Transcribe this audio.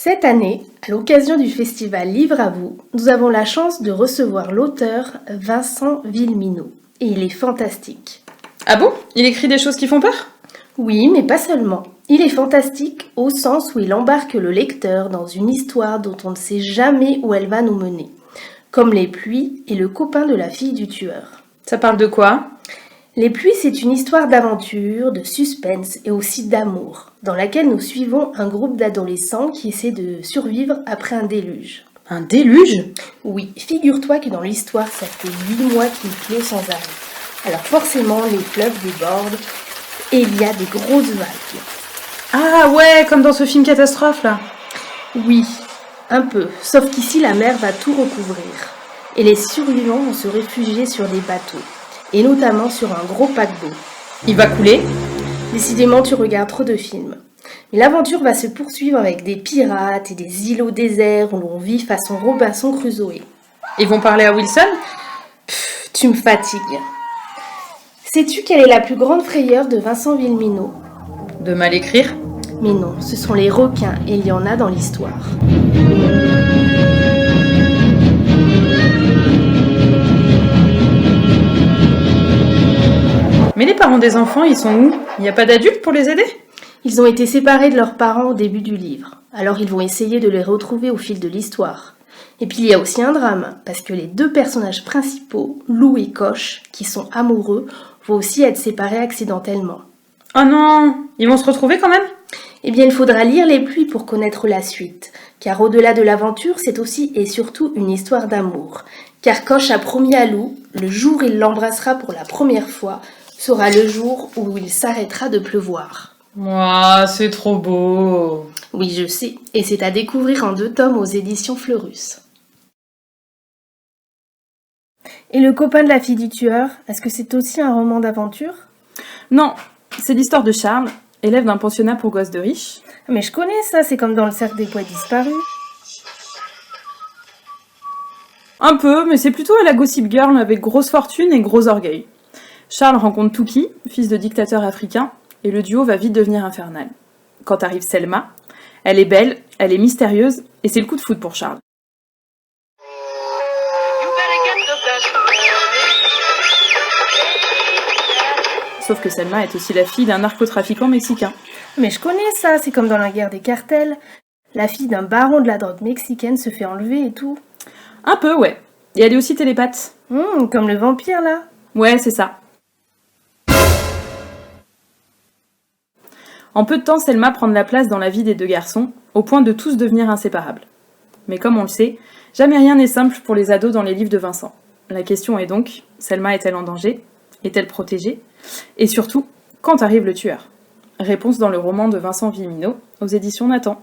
Cette année, à l'occasion du festival Livre à vous, nous avons la chance de recevoir l'auteur Vincent Villeminot. Et il est fantastique. Ah bon? Il écrit des choses qui font peur? Oui, mais pas seulement. Il est fantastique au sens où il embarque le lecteur dans une histoire dont on ne sait jamais où elle va nous mener. Comme Les Pluies et le copain de la fille du tueur. Ça parle de quoi? Les Pluies, c'est une histoire d'aventure, de suspense et aussi d'amour, dans laquelle nous suivons un groupe d'adolescents qui essaient de survivre après un déluge. Un déluge? Oui, figure-toi que dans l'histoire, ça fait 8 mois qu'il pleut sans arrêt. Alors forcément, les fleuves débordent et il y a des grosses vagues. Ah ouais, comme dans ce film catastrophe là. Oui, un peu, sauf qu'ici la mer va tout recouvrir. Et les survivants vont se réfugier sur des bateaux, et notamment sur un gros paquebot. Il va couler? Décidément, tu regardes trop de films. Mais l'aventure va se poursuivre avec des pirates et des îlots déserts où l'on vit façon Robinson Crusoe. Ils vont parler à Wilson? Tu me fatigues. Sais-tu quelle est la plus grande frayeur de Vincent Villeminot? De mal écrire? Mais non, ce sont les requins, et il y en a dans l'histoire. Mais les parents des enfants, ils sont où? Il n'y a pas d'adultes pour les aider? Ils ont été séparés de leurs parents au début du livre, alors ils vont essayer de les retrouver au fil de l'histoire. Et puis il y a aussi un drame, parce que les deux personnages principaux, Lou et Coche, qui sont amoureux, vont aussi être séparés accidentellement. Oh non! Ils vont se retrouver quand même? Eh bien, il faudra lire Les Pluies pour connaître la suite, car au-delà de l'aventure, c'est aussi et surtout une histoire d'amour. Car Coche a promis à Lou, le jour où il l'embrassera pour la première fois, sera le jour où il s'arrêtera de pleuvoir. Ouah, c'est trop beau! Oui, je sais, et c'est à découvrir en 2 tomes aux éditions Fleurus. Et le copain de la fille du tueur, est-ce que c'est aussi un roman d'aventure? Non, c'est l'histoire de Charles, élève d'un pensionnat pour gosses de riches. Mais je connais ça, c'est comme dans le cercle des poètes disparus. Un peu, mais c'est plutôt à la Gossip Girl avec grosse fortune et gros orgueil. Charles rencontre Touki, fils de dictateur africain, et le duo va vite devenir infernal. Quand arrive Selma, elle est belle, elle est mystérieuse, et c'est le coup de foudre pour Charles. Sauf que Selma est aussi la fille d'un narcotrafiquant mexicain. Mais je connais ça, c'est comme dans la guerre des cartels. La fille d'un baron de la drogue mexicaine se fait enlever et tout. Un peu, ouais. Et elle est aussi télépathe. Comme le vampire là. Ouais, c'est ça. En peu de temps, Selma prend de la place dans la vie des deux garçons, au point de tous devenir inséparables. Mais comme on le sait, jamais rien n'est simple pour les ados dans les livres de Vincent. La question est donc, Selma est-elle en danger? Est-elle protégée? Et surtout, quand arrive le tueur? Réponse dans le roman de Vincent Villeminot, aux éditions Nathan.